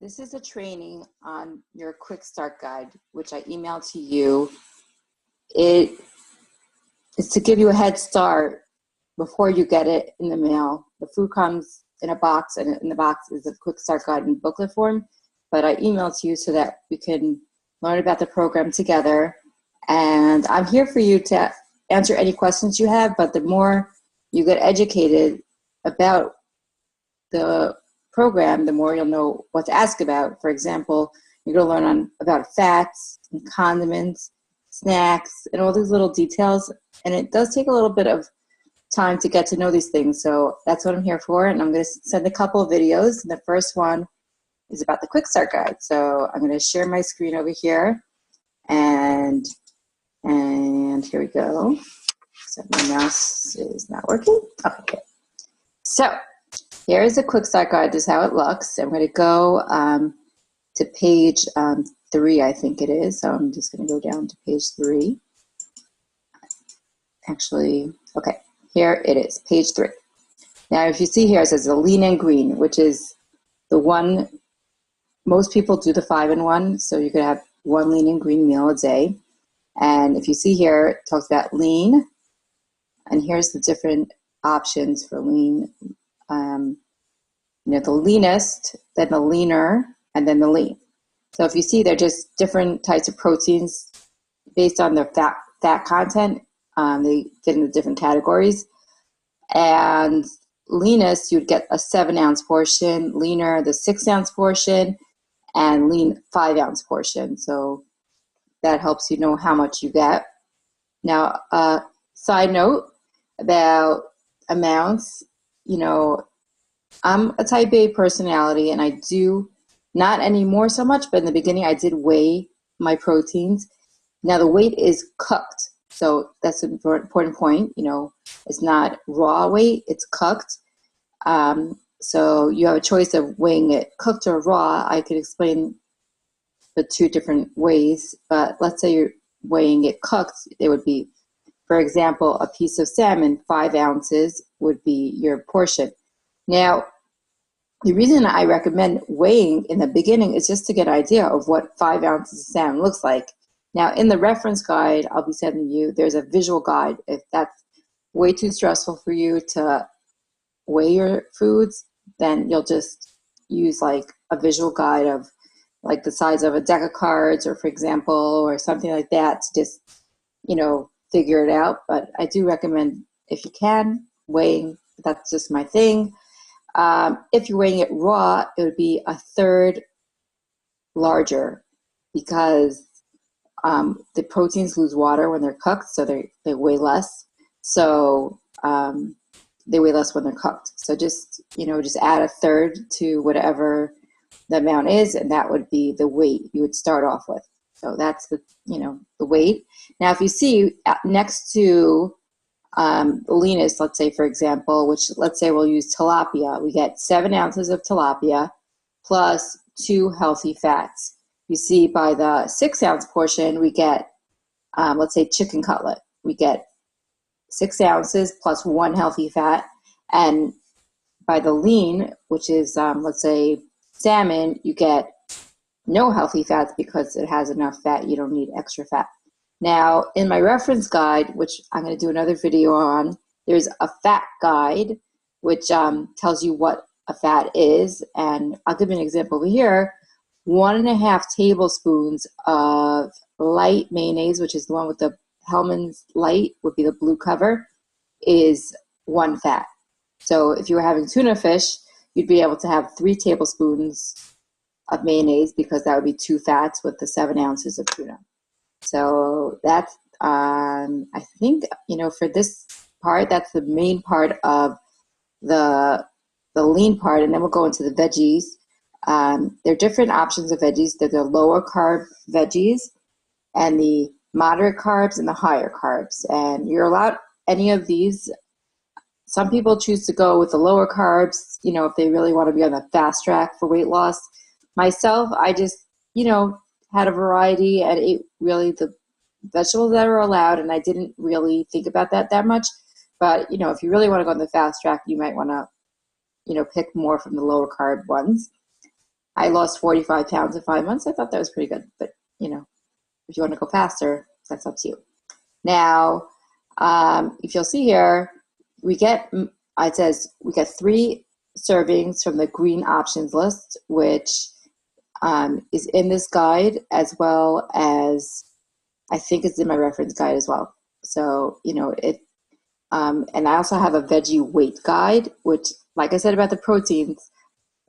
This is a training on your quick start guide, which I emailed to you. It is to give you a head start before you get it in the mail. The food comes in a box, and in the box is a quick start guide in booklet form, but I emailed to you so that we can learn about the program together. And I'm here for you to answer any questions you have, but the more you get educated about the program, the more you'll know what to ask about. For example, you're going to learn about fats and condiments, snacks, and all these little details. And it does take a little bit of time to get to know these things. So that's what I'm here for. And I'm going to send a couple of videos. And the first one is about the quick start guide. So I'm going to share my screen over here. And here we go. Except my mouse is not working. Okay. So here's a quick start guide. This is how it looks. I'm going to go to page 3, I think it is. So I'm just going to go down to page 3. Actually, okay, here it is, page 3. Now, if you see here, it says the lean and green, which is the one, most people do the 5-in-1. So you could have one lean and green meal a day. And if you see here, it talks about lean. And here's the different options for lean. The leanest, then the leaner, and then the lean. So if you see, they're just different types of proteins based on their fat content. They fit into different categories. And leanest, you'd get a 7-ounce portion, leaner, the 6-ounce portion, and lean 5-ounce portion. So that helps you know how much you get. Now, side note about amounts, I'm a type A personality, and I do, not anymore so much, but in the beginning I did weigh my proteins. Now the weight is cooked, so that's an important point. It's not raw weight, it's cooked. So you have a choice of weighing it cooked or raw. I could explain the two different ways, but let's say you're weighing it cooked, it would be, for example, a piece of salmon, 5 ounces would be your portion. Now, the reason I recommend weighing in the beginning is just to get an idea of what 5 ounces of salmon looks like. Now, in the reference guide I'll be sending you, there's a visual guide. If that's way too stressful for you to weigh your foods, then you'll just use like a visual guide of like the size of a deck of cards, or for example, or something like that, to just, figure it out. But I do recommend, if you can, weighing. That's just my thing. If you're weighing it raw, it would be a third larger, because the proteins lose water when they're cooked, so they weigh less. So they weigh less when they're cooked. So just add a third to whatever the amount is, and that would be the weight you would start off with. So that's the weight. Now, if you see next to the leanest, let's say, for example, which let's say we'll use tilapia, we get 7 ounces of tilapia plus 2 healthy fats. You see by the 6-ounce portion, we get, let's say, chicken cutlet. We get 6 ounces plus 1 healthy fat. And by the lean, which is, let's say, salmon, you get no healthy fats because it has enough fat. You don't need extra fat. Now, in my reference guide, which I'm going to do another video on, there's a fat guide, which tells you what a fat is. And I'll give you an example over here. 1.5 tablespoons of light mayonnaise, which is the one with the Hellmann's light, would be the blue cover, is 1 fat. So if you were having tuna fish, you'd be able to have 3 tablespoons of mayonnaise, because that would be 2 fats with the 7 ounces of tuna. So that's, I think, for this part, that's the main part of the lean part. And then we'll go into the veggies. There are different options of veggies. There's the lower carb veggies, and the moderate carbs, and the higher carbs. And you're allowed any of these. Some people choose to go with the lower carbs, if they really want to be on the fast track for weight loss. Myself, I just, had a variety and ate really the vegetables that are allowed, and I didn't really think about that much. But, if you really want to go on the fast track, you might want to, pick more from the lower carb ones. I lost 45 pounds in 5 months. I thought that was pretty good. But, you know, if you want to go faster, that's up to you. Now, if you'll see here, it says we get 3 servings from the green options list, which is in this guide, as well as I think it's in my reference guide as well. So, you know, and I also have a veggie weight guide, which, like I said about the proteins,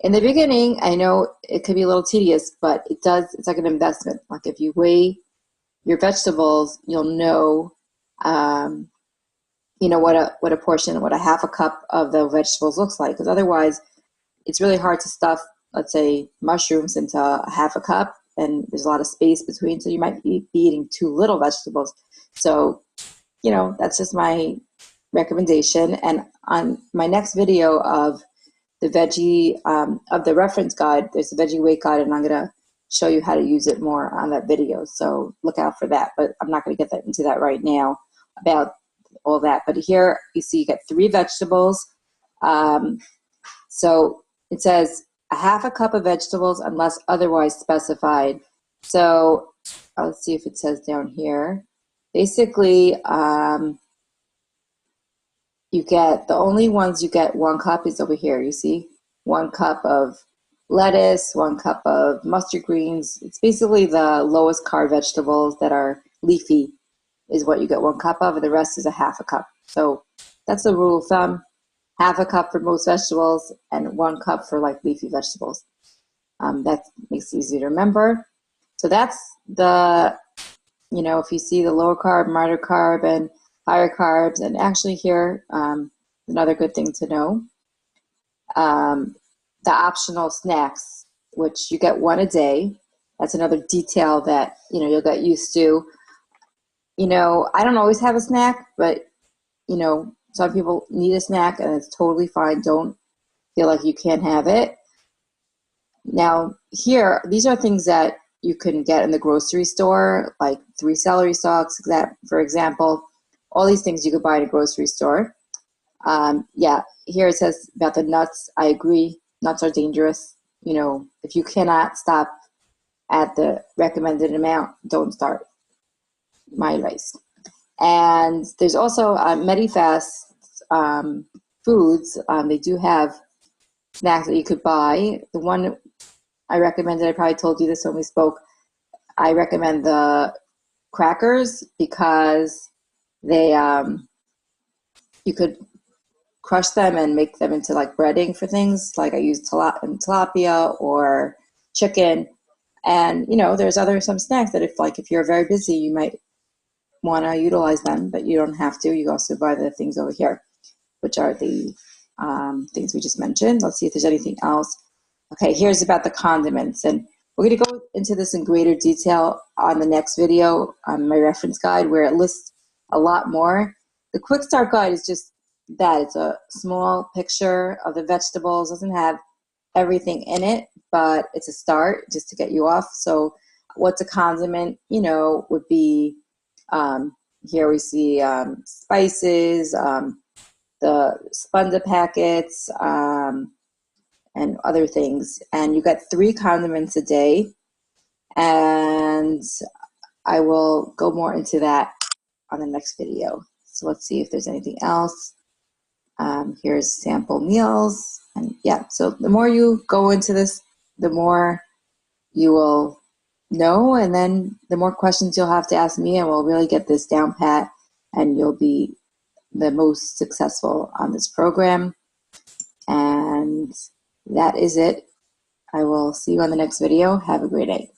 in the beginning, I know it could be a little tedious, but it's like an investment. Like if you weigh your vegetables, you'll know, what a portion, what a half a cup of the vegetables looks like. Because otherwise, it's really hard to stuff, let's say, mushrooms into a half a cup, and there's a lot of space between, so you might be eating too little vegetables. So, you know, that's just my recommendation. And on my next video of the veggie, of the reference guide, there's a veggie weight guide, and I'm going to show you how to use it more on that video. So look out for that, but I'm not going to get into that right now about all that. But here you see you get 3 vegetables. So it says a half a cup of vegetables unless otherwise specified. So let's see if it says down here. Basically, you get, the only ones you get 1 cup is over here. You see 1 cup of lettuce, 1 cup of mustard greens. It's basically the lowest carb vegetables that are leafy is what you get 1 cup of, and the rest is a half a cup. So that's the rule of thumb. Half a cup for most vegetables and 1 cup for like leafy vegetables. That makes it easy to remember. So that's the, you know, if you see the lower carb, moderate carb, and higher carbs, and actually here, another good thing to know, the optional snacks, which you get 1 a day. That's another detail that, you know, you'll get used to. You know, I don't always have a snack, but, you know, some people need a snack, and it's totally fine. Don't feel like you can't have it. Now, here, these are things that you can get in the grocery store, like 3 celery stalks, for example. All these things you could buy in a grocery store. Yeah, here it says about the nuts. I agree. Nuts are dangerous. You know, if you cannot stop at the recommended amount, don't start. My advice. And there's also Medifast foods. They do have snacks that you could buy. The one I recommended, I probably told you this when we spoke, I recommend the crackers because they, you could crush them and make them into like breading for things. Like I use tilapia or chicken. And, you know, there's some snacks that if you're very busy, you might want to utilize them, but you don't have to. You also buy the things over here, which are the things we just mentioned. Let's see if there's anything else. Okay, here's about the condiments. And we're going to go into this in greater detail on the next video on my reference guide, where it lists a lot more. The quick start guide is just that. It's a small picture of the vegetables. It doesn't have everything in it, but it's a start just to get you off. So what's a condiment, you know, would be, here we see spices, the Splenda packets, and other things. And you get 3 condiments a day. And I will go more into that on the next video. So let's see if there's anything else. Here's sample meals. And yeah, so the more you go into this, the more you will know, and then the more questions you'll have to ask me, and we'll really get this down pat, and you'll be the most successful on this program. And that is it. I will see you on the next video. Have a great day.